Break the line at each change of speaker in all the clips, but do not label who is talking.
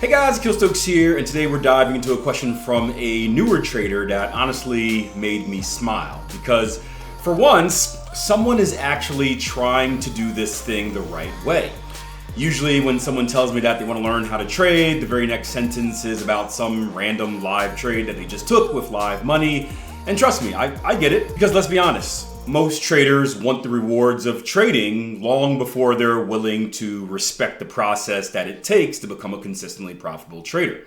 Hey guys, Killstokes here, and today we're diving into a question from a newer trader that honestly made me smile. Because for once, someone is actually trying to do this thing the right way. Usually when someone tells me that they want to learn how to trade, the very next sentence is about some random live trade that they just took with live money. And trust me, I get it, because let's be honest, most traders want the rewards of trading long before they're willing to respect the process that it takes to become a consistently profitable trader.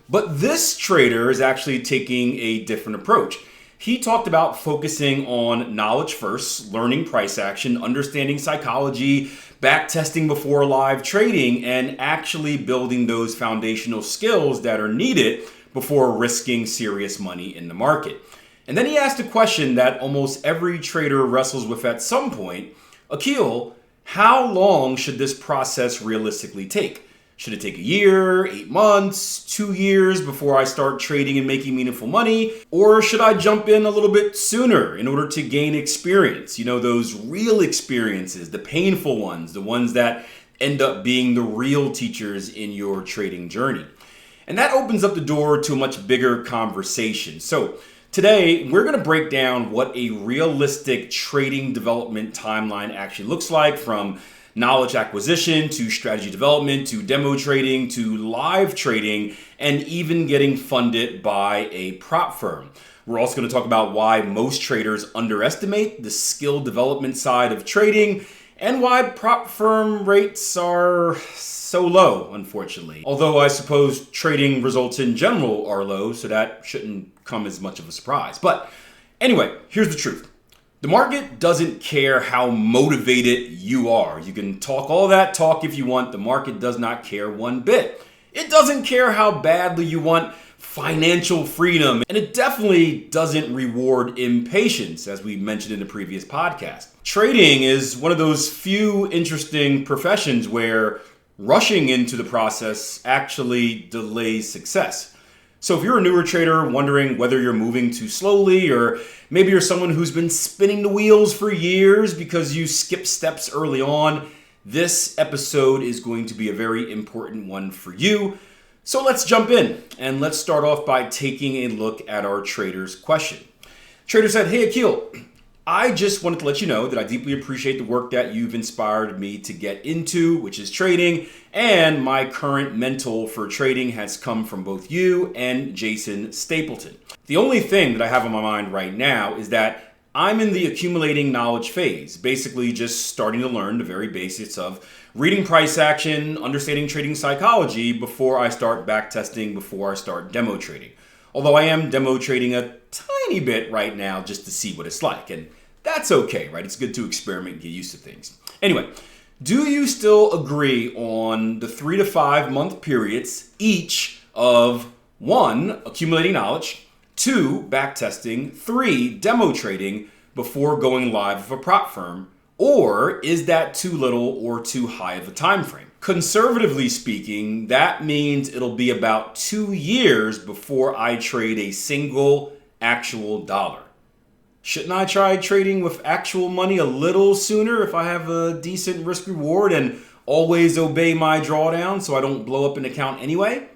But this trader is actually taking a different approach. He talked about focusing on knowledge first, learning price action, understanding psychology, backtesting before live trading, and actually building those foundational skills that are needed before risking serious money in the market. And then he asked a question that almost every trader wrestles with at some point. Akil, how long should this process realistically take? Should it take a year, 8 months, 2 years before I start trading and making meaningful money? Or should I jump in a little bit sooner in order to gain experience? You know, those real experiences, the painful ones, the ones that end up being the real teachers in your trading journey. And that opens up the door to a much bigger conversation. So today, we're going to break down what a realistic trading development timeline actually looks like, from knowledge acquisition to strategy development to demo trading to live trading and even getting funded by a prop firm. We're also going to talk about why most traders underestimate the skill development side of trading and why prop firm rates are so low, unfortunately. Although I suppose trading results in general are low, so that shouldn't come as much of a surprise. But anyway, here's the truth. The market doesn't care how motivated you are. You can talk all that talk if you want. The market does not care one bit. It doesn't care how badly you want financial freedom. And it definitely doesn't reward impatience, as we mentioned in the previous podcast. Trading is one of those few interesting professions where rushing into the process actually delays success. So if you're a newer trader wondering whether you're moving too slowly, or maybe you're someone who's been spinning the wheels for years because you skipped steps early on, this episode is going to be a very important one for you. So let's jump in, and let's start off by taking a look at our trader's question. Trader said, "Hey Akil, I just wanted to let you know that I deeply appreciate the work that you've inspired me to get into, which is trading, and my current mentor for trading has come from both you and Jason Stapleton. The only thing that I have on my mind right now is that I'm in the accumulating knowledge phase, basically just starting to learn the very basics of reading price action, understanding trading psychology before I start backtesting, before I start demo trading. Although I am demo trading a tiny bit right now just to see what it's like, and that's okay, right? It's good to experiment and get used to things. Anyway, do you still agree on the 3 to 5 month periods each of 1, accumulating knowledge, 2, backtesting, 3, demo trading before going live with a prop firm? Or is that too little or too high of a time frame? Conservatively speaking, that means it'll be about 2 years before I trade a single actual dollar. Shouldn't I try trading with actual money a little sooner if I have a decent risk reward and always obey my drawdown so I don't blow up an account anyway?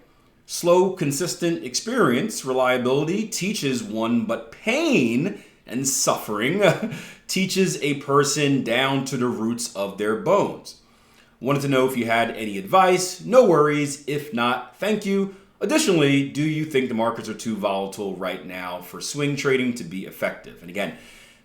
Slow, consistent experience, reliability teaches one, but pain and suffering teaches a person down to the roots of their bones. Wanted to know if you had any advice. No worries. If not, thank you. Additionally, do you think the markets are too volatile right now for swing trading to be effective? And again,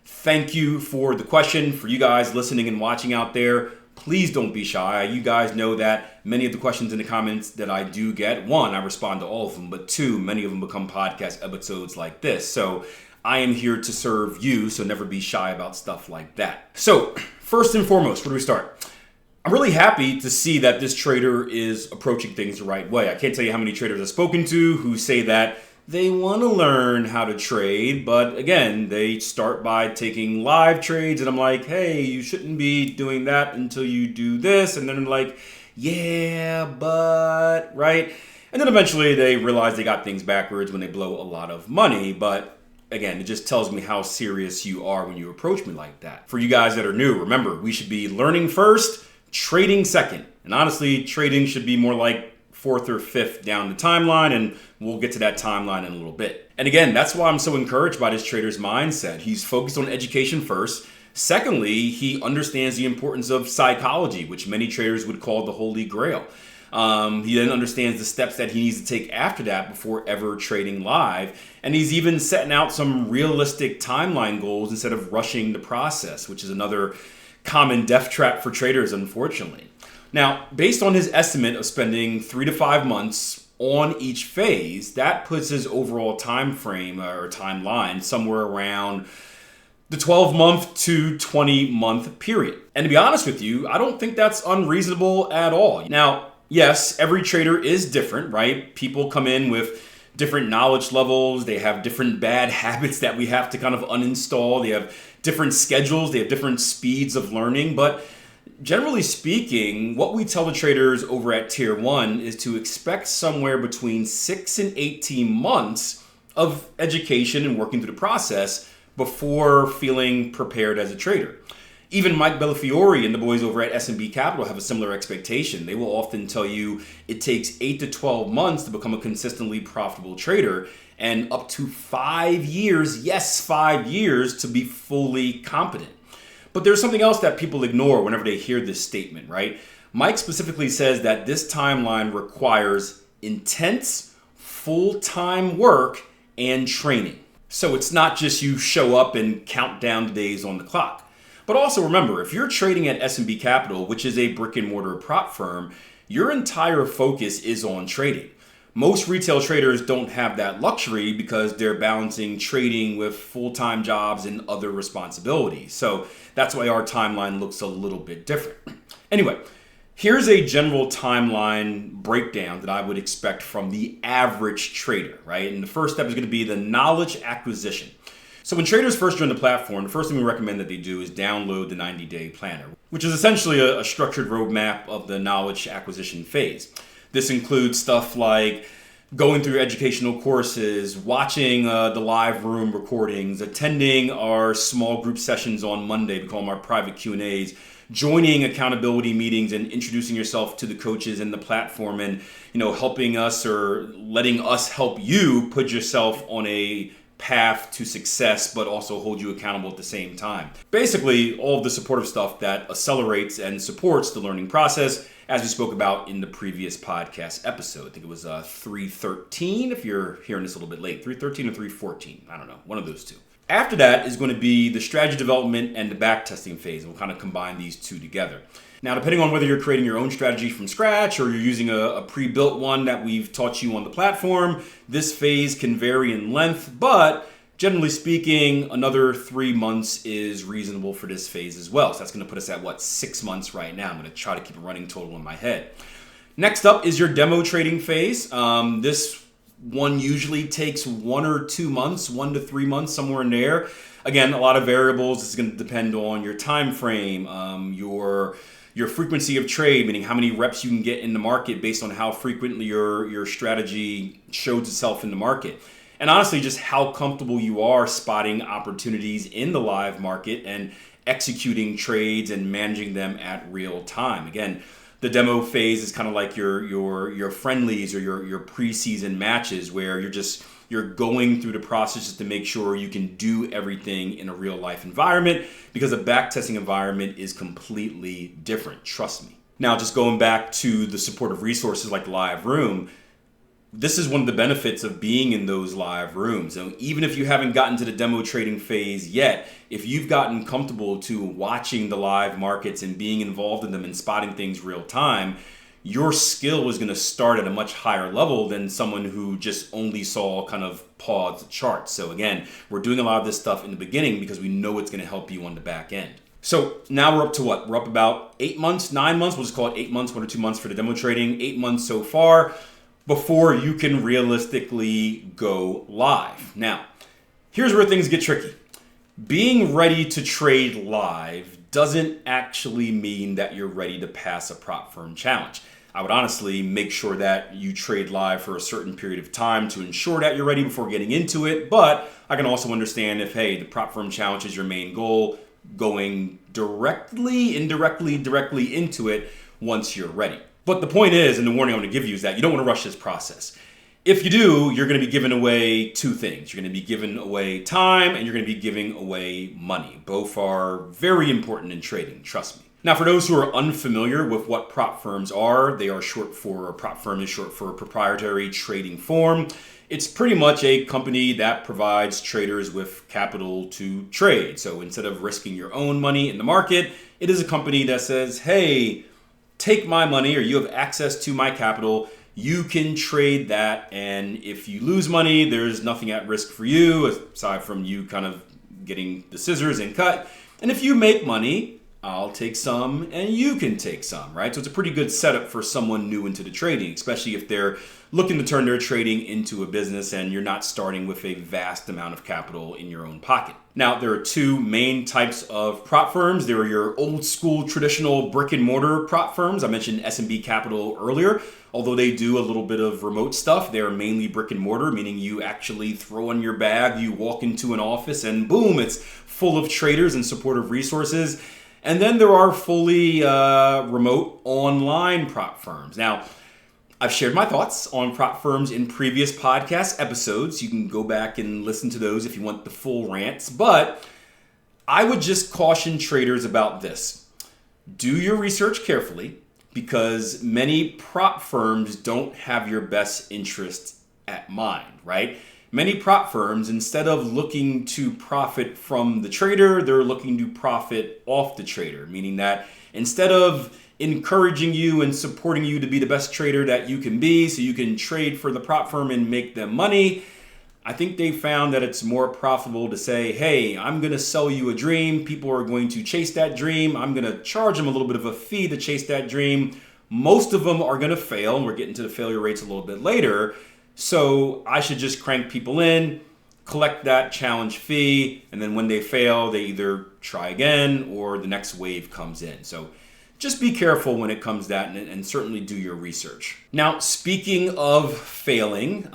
thank you for the question. For you guys listening and watching out there, please don't be shy. You guys know that many of the questions in the comments that I do get, 1, I respond to all of them, but 2, many of them become podcast episodes like this. So I am here to serve you, so never be shy about stuff like that. So first and foremost, where do we start? I'm really happy to see that this trader is approaching things the right way. I can't tell you how many traders I've spoken to who say that they want to learn how to trade, but again, they start by taking live trades, and I'm like, hey, you shouldn't be doing that until you do this, and then I'm like, yeah, but, right? And then eventually they realize they got things backwards when they blow a lot of money, but again, it just tells me how serious you are when you approach me like that. For you guys that are new, remember, we should be learning first, trading second. And honestly, trading should be more like fourth or fifth down the timeline, and we'll get to that timeline in a little bit. And again, that's why I'm so encouraged by this trader's mindset. He's focused on education first. Secondly, he understands the importance of psychology, which many traders would call the holy grail. He then understands the steps that he needs to take after that before ever trading live. And he's even setting out some realistic timeline goals instead of rushing the process, which is another common death trap for traders, unfortunately. Now, based on his estimate of spending 3 to 5 months on each phase, that puts his overall time frame or timeline somewhere around the 12-month to 20-month period. And to be honest with you, I don't think that's unreasonable at all. Now, yes, every trader is different, right? People come in with different knowledge levels. They have different bad habits that we have to kind of uninstall. They have different schedules. They have different speeds of learning. But generally speaking, what we tell the traders over at Tier 1 is to expect somewhere between 6 and 18 months of education and working through the process before feeling prepared as a trader. Even Mike Bellafiore and the boys over at S&B Capital have a similar expectation. They will often tell you it takes 8 to 12 months to become a consistently profitable trader and up to 5 years, yes, 5 years to be fully competent. But there's something else that people ignore whenever they hear this statement, right? Mike specifically says that this timeline requires intense, full-time work and training. So it's not just you show up and count down the days on the clock. But also remember, if you're trading at S&B Capital, which is a brick and mortar prop firm, your entire focus is on trading. Most retail traders don't have that luxury because they're balancing trading with full-time jobs and other responsibilities. So that's why our timeline looks a little bit different. Anyway, here's a general timeline breakdown that I would expect from the average trader, right? And the first step is going to be the knowledge acquisition. So when traders first join the platform, the first thing we recommend that they do is download the 90-day planner, which is essentially a structured roadmap of the knowledge acquisition phase. This includes stuff like going through educational courses, watching the live room recordings, attending our small group sessions on Monday, we call them our private Q&As, joining accountability meetings and introducing yourself to the coaches in the platform and, helping us or letting us help you put yourself on a path to success, but also hold you accountable at the same time. Basically, all of the supportive stuff that accelerates and supports the learning process, as we spoke about in the previous podcast episode. I think it was 313, if you're hearing this a little bit late. 313 or 314, I don't know, one of those two. After that is going to be the strategy development and the backtesting phase. We'll kind of combine these two together. Now, depending on whether you're creating your own strategy from scratch or you're using a pre-built one that we've taught you on the platform, this phase can vary in length, but generally speaking, another 3 months is reasonable for this phase as well. So that's going to put us at 6 months right now. I'm going to try to keep a running total in my head. Next up is your demo trading phase. This one usually takes 1 or 2 months, 1 to 3 months, somewhere in there. Again, a lot of variables. This is going to depend on your time frame, your frequency of trade, meaning how many reps you can get in the market based on how frequently your strategy shows itself in the market. And honestly, just how comfortable you are spotting opportunities in the live market and executing trades and managing them at real time. Again, the demo phase is kind of like your friendlies or your preseason matches where you're going through the process just to make sure you can do everything in a real life environment, because a backtesting environment is completely different, trust me. Now, just going back to the supportive resources like the live room, this is one of the benefits of being in those live rooms. So even if you haven't gotten to the demo trading phase yet, if you've gotten comfortable to watching the live markets and being involved in them and spotting things real time, your skill is going to start at a much higher level than someone who just only saw kind of paused charts. So again, we're doing a lot of this stuff in the beginning because we know it's going to help you on the back end. So now we're up to what? We're up about 8 months, 9 months. We'll just call it 8 months, 1 or 2 months for the demo trading. 8 months so far before you can realistically go live. Now, here's where things get tricky. Being ready to trade live doesn't actually mean that you're ready to pass a prop firm challenge. I would honestly make sure that you trade live for a certain period of time to ensure that you're ready before getting into it. But I can also understand if, hey, the prop firm challenge is your main goal, going directly into it once you're ready. But the point is, and the warning I'm going to give you is that you don't want to rush this process. If you do, you're going to be giving away two things. You're going to be giving away time and you're going to be giving away money. Both are very important in trading, trust me. Now, for those who are unfamiliar with what prop firms are, prop firm is short for proprietary trading firm. It's pretty much a company that provides traders with capital to trade. So instead of risking your own money in the market, it is a company that says, hey, take my money or you have access to my capital. You can trade that. And if you lose money, there's nothing at risk for you aside from you kind of getting the scissors and cut. And if you make money, I'll take some and you can take some, right? So it's a pretty good setup for someone new into the trading, especially if they're looking to turn their trading into a business and you're not starting with a vast amount of capital in your own pocket. Now, there are two main types of prop firms. There are your old school traditional brick and mortar prop firms. I mentioned S&B Capital earlier. Although they do a little bit of remote stuff, they're mainly brick and mortar, meaning you actually throw in your bag, you walk into an office and boom, it's full of traders and supportive resources. And then there are fully remote online prop firms. Now, I've shared my thoughts on prop firms in previous podcast episodes. You can go back and listen to those if you want the full rants. But I would just caution traders about this. Do your research carefully because many prop firms don't have your best interest at mind, right? Many prop firms, instead of looking to profit from the trader, they're looking to profit off the trader, meaning that instead of encouraging you and supporting you to be the best trader that you can be so you can trade for the prop firm and make them money, I think they found that it's more profitable to say, hey, I'm going to sell you a dream. People are going to chase that dream. I'm going to charge them a little bit of a fee to chase that dream. Most of them are going to fail, and we're getting to the failure rates a little bit later. So I should just crank people in, collect that challenge fee, and then when they fail, they either try again or the next wave comes in. So just be careful when it comes to that and certainly do your research. Now, speaking of failing,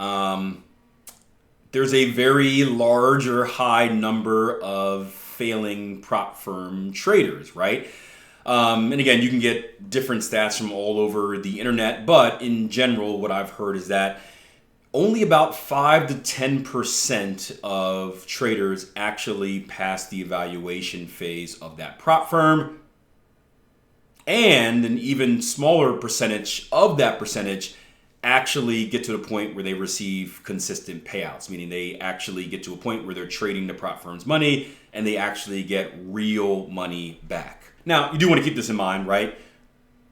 there's a very large or high number of failing prop firm traders, right? And again, you can get different stats from all over the internet, but in general, what I've heard is that only about 5 to 10% of traders actually pass the evaluation phase of that prop firm. And an even smaller percentage of that percentage actually get to the point where they receive consistent payouts, meaning they actually get to a point where they're trading the prop firm's money and they actually get real money back. Now, you do want to keep this in mind, right?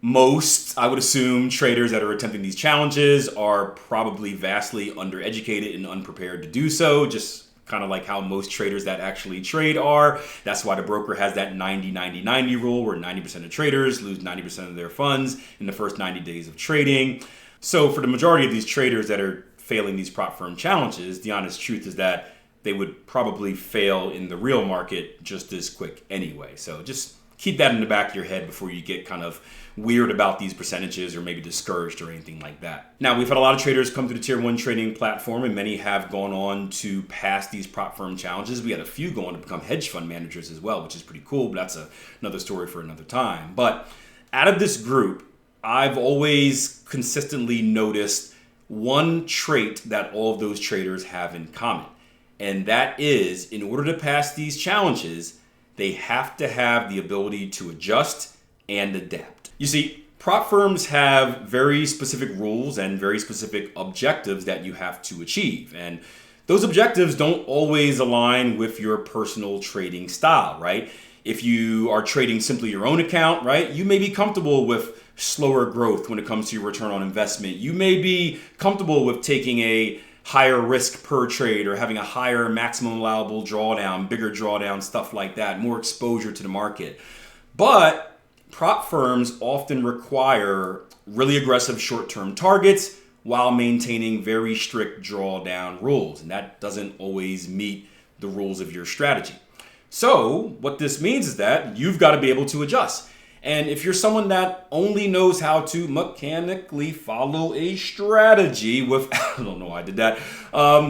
Most, I would assume, traders that are attempting these challenges are probably vastly undereducated and unprepared to do so, just kind of like how most traders that actually trade are. That's why the broker has that 90-90-90 rule where 90% of traders lose 90% of their funds in the first 90 days of trading. So for the majority of these traders that are failing these prop firm challenges, the honest truth is that they would probably fail in the real market just as quick anyway. So just keep that in the back of your head before you get kind of weird about these percentages or maybe discouraged or anything like that. Now, we've had a lot of traders come to the Tier 1 trading platform and many have gone on to pass these prop firm challenges. We had a few go on to become hedge fund managers as well, which is pretty cool, but that's another story for another time. But out of this group, I've always consistently noticed one trait that all of those traders have in common. And that is, in order to pass these challenges, they have to have the ability to adjust and adapt. You see, prop firms have very specific rules and very specific objectives that you have to achieve. And those objectives don't always align with your personal trading style, right? If you are trading simply your own account, right, you may be comfortable with slower growth when it comes to your return on investment. You may be comfortable with taking a higher risk per trade or having a higher maximum allowable drawdown, bigger drawdown, stuff like that, more exposure to the market. But prop firms often require really aggressive short-term targets while maintaining very strict drawdown rules. And that doesn't always meet the rules of your strategy. So what this means is that you've got to be able to adjust. And if you're someone that only knows how to mechanically follow a strategy I don't know why I did that,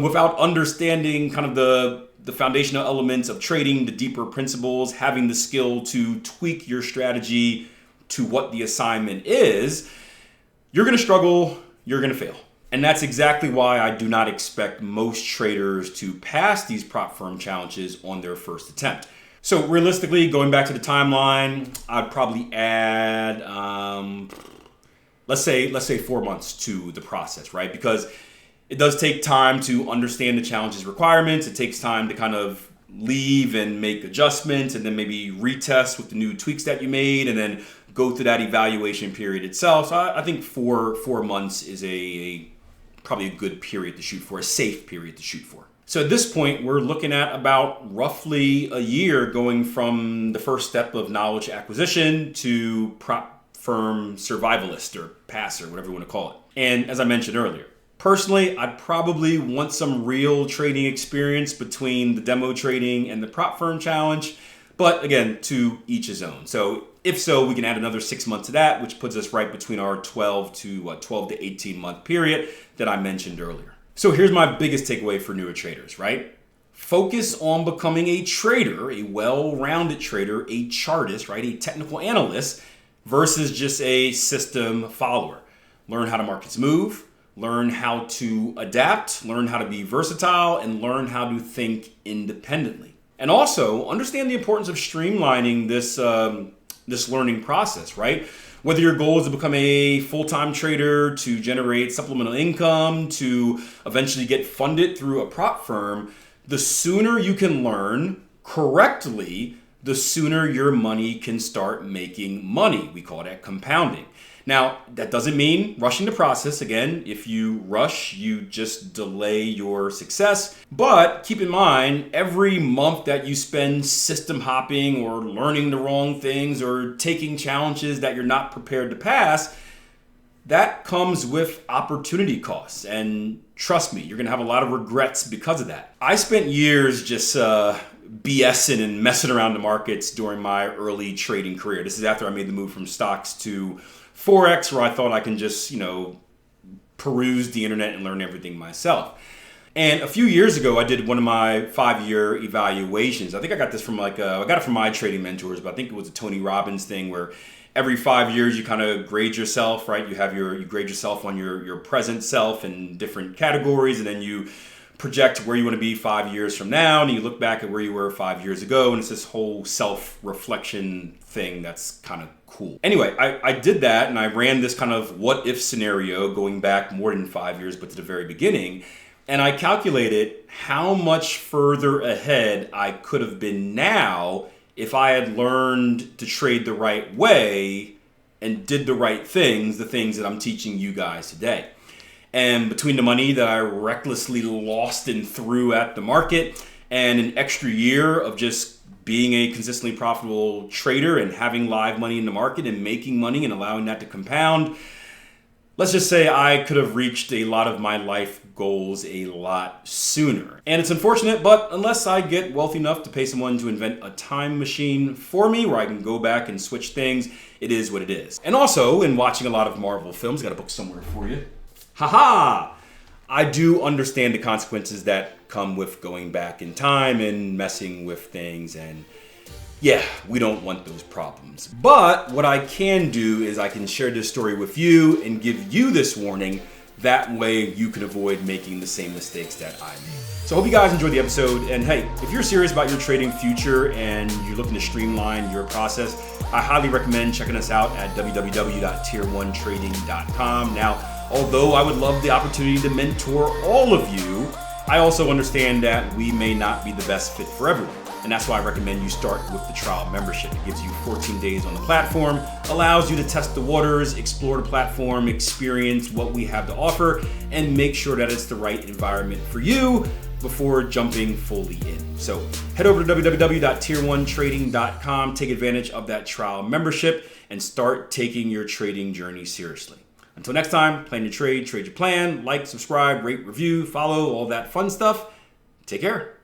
without understanding kind of the foundational elements of trading, the deeper principles, having the skill to tweak your strategy to what the assignment is, you're going to struggle, you're going to fail. And that's exactly why I do not expect most traders to pass these prop firm challenges on their first attempt. So realistically, going back to the timeline, I'd probably add, let's say 4 months to the process, right? Because it does take time to understand the challenge's requirements. It takes time to kind of leave and make adjustments and then maybe retest with the new tweaks that you made and then go through that evaluation period itself. So I think four months is probably a good period to shoot for, a safe period to shoot for. So at this point, we're looking at about roughly a year going from the first step of knowledge acquisition to prop firm survivalist or passer, whatever you want to call it. And as I mentioned earlier, personally, I'd probably want some real trading experience between the demo trading and the prop firm challenge. But again, to each his own. So if so, we can add another 6 months to that, which puts us right between our 12 to 18 month period that I mentioned earlier. So here's my biggest takeaway for newer traders, right? Focus on becoming a trader, a well-rounded trader, a chartist, right? A technical analyst versus just a system follower. Learn how the markets move, learn how to adapt, learn how to be versatile, and learn how to think independently. And also understand the importance of streamlining this learning process, right? Whether your goal is to become a full-time trader, to generate supplemental income, to eventually get funded through a prop firm, the sooner you can learn correctly, the sooner your money can start making money. We call that compounding. Now, that doesn't mean rushing the process. Again, if you rush, you just delay your success. But keep in mind, every month that you spend system hopping or learning the wrong things or taking challenges that you're not prepared to pass, that comes with opportunity costs. And trust me, you're going to have a lot of regrets because of that. I spent years just BSing and messing around the markets during my early trading career. This is after I made the move from stocks to Forex, where I thought I can just, peruse the internet and learn everything myself. And a few years ago, I did one of my 5-year evaluations. I think I got this from I got it from my trading mentors, but I think it was a Tony Robbins thing where every 5 years you kind of grade yourself, right? You grade yourself on your present self in different categories, and then you project where you want to be 5 years from now, and you look back at where you were 5 years ago, and it's this whole self-reflection thing that's kind of cool. Anyway, I did that, and I ran this kind of what-if scenario going back more than 5 years, but to the very beginning, and I calculated how much further ahead I could have been now if I had learned to trade the right way and did the right things, the things that I'm teaching you guys today. And between the money that I recklessly lost and threw at the market and an extra year of just being a consistently profitable trader and having live money in the market and making money and allowing that to compound, let's just say I could have reached a lot of my life goals a lot sooner. And it's unfortunate, but unless I get wealthy enough to pay someone to invent a time machine for me where I can go back and switch things, it is what it is. And also, in watching a lot of Marvel films, got a book somewhere for you. Haha! I do understand the consequences that come with going back in time and messing with things, and yeah, we don't want those problems. But what I can do is I can share this story with you and give you this warning. That way you can avoid making the same mistakes that I made. So I hope you guys enjoyed the episode, and hey, if you're serious about your trading future and you're looking to streamline your process, I highly recommend checking us out at www.tier1trading.com. Now, although I would love the opportunity to mentor all of you, I also understand that we may not be the best fit for everyone. And that's why I recommend you start with the trial membership. It gives you 14 days on the platform, allows you to test the waters, explore the platform, experience what we have to offer, and make sure that it's the right environment for you before jumping fully in. So head over to www.tier1trading.com, take advantage of that trial membership, and start taking your trading journey seriously. Until next time, plan your trade your plan, like, subscribe, rate, review, follow, all that fun stuff. Take care.